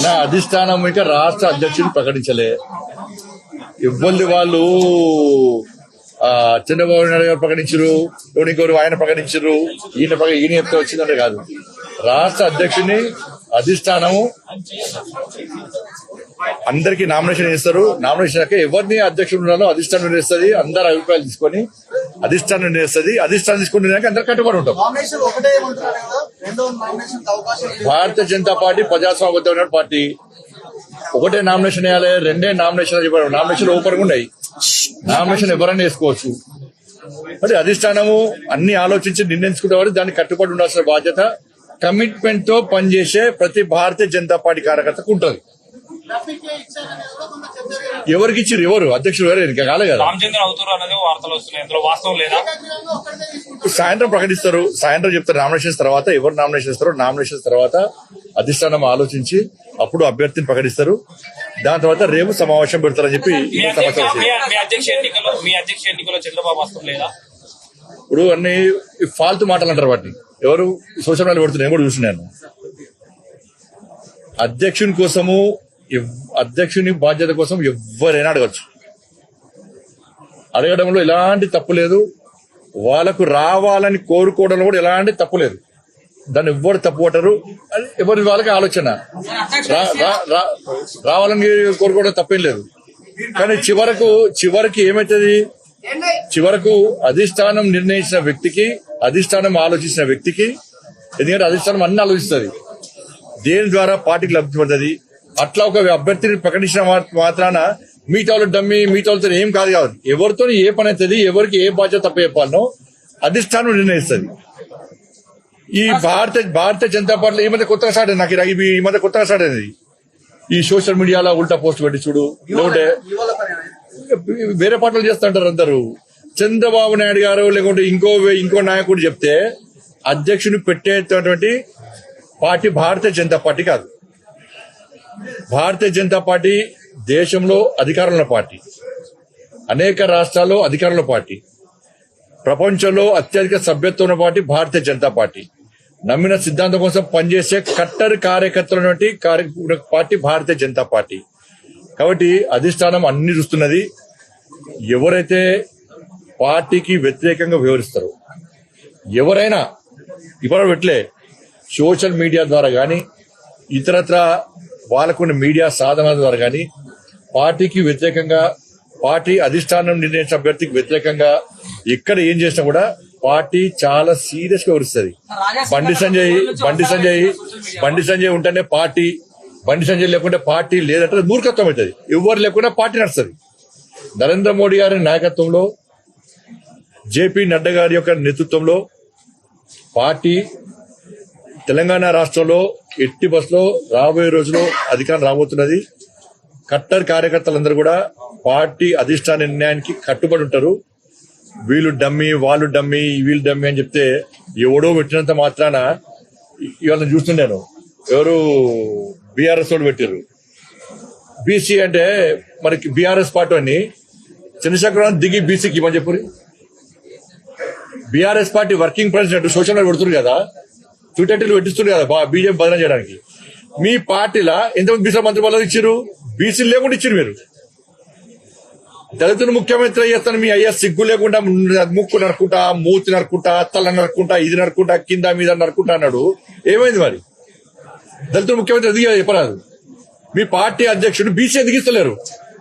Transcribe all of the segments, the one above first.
నా అధిష్టానం ఇంకా రాష్ట్ర అధ్యక్షుడు ప్రకటించలే. ఇబ్బంది వాళ్ళు చంద్రబాబు నాయుడు గారు ప్రకటించరు, ఇంకోరు ఆయన ప్రకటించరు, ఈయన చెప్తే వచ్చిందంటే కాదు. రాష్ట్ర అధ్యక్షుడిని అధిష్టానము అందరికి నామినేషన్ చేస్తారు. నామినేషన్ ఎవరిని అధ్యక్షుడు ఉన్నారో అధిష్టానం నిర్ణయిస్తుంది. అందరు అభిప్రాయాలు తీసుకొని అధిష్టానం నిర్ణయిస్తుంది. అధిష్టానం తీసుకునే అందరు కట్టుబడి ఉంటాం. భారతీయ జనతా పార్టీ ప్రజాస్వామ్య పార్టీ. ఒకటే నామినేషన్ వేయాలి, రెండే నామినేషన్ చెప్పారు. నామినేషన్ ఓపెన్ గా ఉన్నాయి. నామినేషన్ ఎవరైనా వేసుకోవచ్చు. మరి అధిష్టానము అన్ని ఆలోచించి నిర్ణయించుకునే వారు దాన్ని కట్టుబడి ఉండాల్సిన బాధ్యత కమిట్మెంట్ తో పనిచేసే ప్రతి భారతీయ జనతా పార్టీ కార్యకర్తకు ఉంటుంది. ఎవరికి ఇచ్చారు? ఎవరు అధ్యక్షుడు? ఎవరు ఇంకా కాలే కదా. సాయంత్రం ప్రకటిస్తారు. సాయంత్రం చెప్తారు నామినేషన్స్ తర్వాత. ఎవరు నామినేషన్ ఇస్తారో నామినేషన్స్ తర్వాత అధిష్టానం ఆలోచించి అప్పుడు అభ్యర్థిని ప్రకటిస్తారు. దాని తర్వాత రేపు సమావేశం పెడతారని చెప్పి ఇప్పుడు అన్ని ఫాల్తు మాటలు అంటారు. వాటిని ఎవరు సోషల్ మీడియాలో పెడుతున్నారు, నేను కూడా చూసినాను. అధ్యక్షుని కోసము, అధ్యక్షుని బాధ్యత కోసం ఎవరైనా అడగచ్చు. అడగడంలో ఎలాంటి తప్పు లేదు. వాళ్ళకు రావాలని కోరుకోవడంలో కూడా ఎలాంటి తప్పు లేదు. దాన్ని ఎవ్వరు తప్పు పట్టరు. ఎవరి వాళ్ళకి ఆలోచన రావాలని కోరుకోవడం తప్పేం లేదు. కానీ చివరికి ఏమవుతుంది? చివరకు అధిష్టానం నిర్ణయించిన వ్యక్తికి, అధిష్టానం ఆలోచించిన వ్యక్తికి, ఎందుకంటే అధిష్టానం అన్ని ఆలోచిస్తుంది, దేని ద్వారా పార్టీకి లబ్ధి పడుతుంది. అట్లా ఒక అభ్యర్థిని ప్రకటించిన మాత్రాన మీటోళ్ళు డమ్మి, మీటోళ్ళతో ఏం కాదు. ఎవరితో ఏ పని అవుతుంది, ఎవరికి ఏ బాధ్యత తప్ప చెప్పాలనో అధిష్టానం నిర్ణయిస్తుంది. ఈ భారతీయ జనతా పార్టీలో ఈ మధ్య కొత్తగా స్టార్ట్ అయింది. నాకు ఈ మధ్య కొత్తగా స్టార్ట్ అయింది ఈ సోషల్ మీడియాలో ఉల్టా పోస్ట్ పెట్టి చూడు. లేకుంటే వేరే పార్టీలు చేస్తుంటారు అందరూ. చంద్రబాబు నాయుడు గారు లేకుంటే ఇంకో నాయకుడు చెప్తే అధ్యక్షుని పెట్టేటటువంటి పార్టీ భారతీయ జనతా పార్టీ కాదు. భారతీయ జనతా పార్టీ దేశంలో అధికారంలో పార్టీ, అనేక రాష్ట్రాల్లో అధికారంలో పార్టీ, ప్రపంచంలో అత్యధిక సభ్యత్వం ఉన్న పార్టీ భారతీయ జనతా పార్టీ. నమ్మిన సిద్ధాంతం కోసం పనిచేసే కట్టర్ కార్యకర్తల పార్టీ భారతీయ జనతా పార్టీ. కాబట్టి అధిష్టానం అన్ని చూస్తున్నది. ఎవరైతే పార్టీకి వ్యతిరేకంగా వ్యవహరిస్తారో, ఎవరైనా ఇప్పుడు పెట్టలే సోషల్ మీడియా ద్వారా గాని ఇతరత్ర వాళ్ళకున్న మీడియా సాధనాల ద్వారా గాని పార్టీకి వ్యతిరేకంగా, పార్టీ అధిష్టానం నిర్ణయించిన అభ్యర్థికి వ్యతిరేకంగా ఎక్కడ ఏం చేసినా కూడా పార్టీ చాలా సీరియస్ గా వ్యవహరిస్తుంది. బండి సంజయ్ ఉంటేనే పార్టీ, బండి సంజయ్ లేకుంటే పార్టీ లేదంటే మూర్ఖత్వం అవుతుంది. ఎవరు లేకుండా పార్టీ నడుస్తుంది. నరేంద్ర మోడీ గారి నాయకత్వంలో, జేపీ నడ్డా గారి యొక్క నేతృత్వంలో పార్టీ తెలంగాణ రాష్ట్రంలో ఎట్టి బస్సులో రాబోయే రోజుల్లో అధికారం రాబోతున్నది. కట్టర్ కార్యకర్తలందరూ కూడా పార్టీ అధిష్టాన నిర్ణయానికి కట్టుబడి ఉంటారు. వీళ్ళు డమ్మి, వాళ్ళు డమ్మి, వీళ్ళు డమ్మి అని చెప్తే ఎవడో పెట్టినంత మాత్రాన ఇవాళ చూస్తున్నాను. ఎవరు బీఆర్ఎస్ వాళ్ళు పెట్టారు. బీసీ అంటే మనకి బీఆర్ఎస్ పార్టీ అని చంద్రశేఖరరావు దిగి బీసీకి ఇవ్వని చెప్పు. BRS party working president social media పెడుతుంది కదా, ట్విట్టర్లు పెట్టిస్తుంది కదా బీజేపీ బదనం చేయడానికి. మీ పార్టీలో ఎంతమంది బీసీ మంత్రి పదవులు ఇచ్చారు? బీసీలు లేకుండా ఇచ్చారు. మీరు దళితులు ముఖ్యమంత్రి చేస్తాను, మీ అయ్యా సిగ్గు లేకుండా ముక్కు నరుకుంటా, మూతి నరుకుంటా, తల నరుకుంటా, ఇది నరుకుంటా, కింద మీద నరుకుంటా అన్నాడు. ఏమైంది మరి? దళితులు ముఖ్యమంత్రి ఎదిగా చెప్పరాదు. మీ పార్టీ అధ్యక్షుడు బీసీ ఎదిగిస్తలేరు.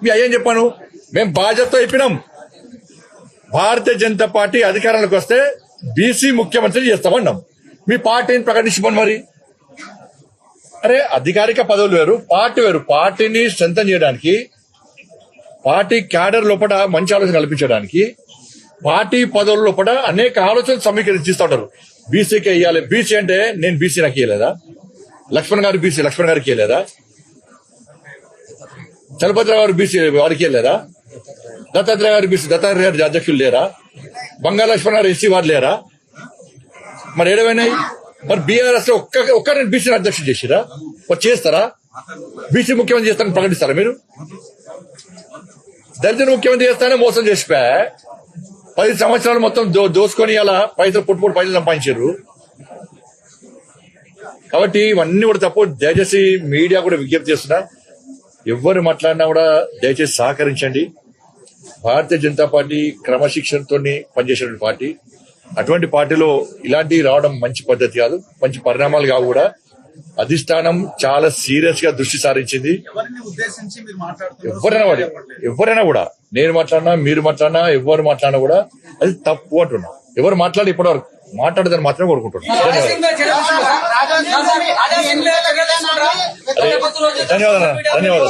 మీ అయ్యని చెప్పాను, మేము బాధ్యత అయిపోయినాం. భారతీయ జనతా పార్టీ అధికారంలోకి వస్తే బీసీ ముఖ్యమంత్రి చేస్తామన్నాం. మీ పార్టీని ప్రకటించుకోండి మరి. అరే అధికారిక పదవులు వేరు, పార్టీ వేరు. పార్టీని స్ట్రెంథన్ చేయడానికి, పార్టీ క్యాడర్ లోపల మంచి ఆలోచన కల్పించడానికి, పార్టీ పదవుల లోపల అనేక ఆలోచనలు సమీకరిస్తూ ఉంటారు. బీసీకి ఇవ్వాలి. బీసీ అంటే నేను బీసీ నాకు ఇవ్వలేదా? లక్ష్మణ్ గారు బీసీ లక్ష్మణ్ గారికి ఇవ్వలేదా? చలపతిరావు గారు బీసీ వారికి ఇవ్వలేదా? దత్తాత్రేయ గారు బీసీ దత్తాత్రేయ గారి అధ్యక్షులు లేరా? బంగాళ లక్ష్మణ్ గారు ఎస్సీ వారు లేరా? మరి ఏడవైనాయి? మరి బీఆర్ఎస్ లో ఒక్కరిని బీసీ అధ్యక్షుడు చేసిరా? మరి చేస్తారా? బీసీ ముఖ్యమంత్రి చేస్తారని ప్రకటిస్తారా మీరు? దళితులు ముఖ్యమంత్రి చేస్తానే మోసం చేసిపోయా. 10 సంవత్సరాలు మొత్తం దోసుకొని అలా పైసలు పుట్టుపుట్టు పైసలు సంపాదించారు. కాబట్టి ఇవన్నీ కూడా తప్పు. దయచేసి మీడియా కూడా విజ్ఞప్తి చేస్తున్నా, ఎవరు మాట్లాడినా కూడా దయచేసి సహకరించండి. భారతీయ జనతా పార్టీ క్రమశిక్షణతో పనిచేసేటువంటి పార్టీ. అటువంటి పార్టీలో ఇలాంటివి రావడం మంచి పద్ధతి కాదు, మంచి పరిణామాలు కావు కూడా. అధిష్టానం చాలా సీరియస్ గా దృష్టి సారించింది. ఎవరైనా కూడా నేను మాట్లాడినా, మీరు మాట్లాడినా, ఎవరు మాట్లాడినా కూడా అది తప్పు అంటున్నా. ఎవరు మాట్లాడి ఇప్పటివరకు మాట్లాడదని మాత్రమే కోరుకుంటున్నాను. ధన్యవాదాలు.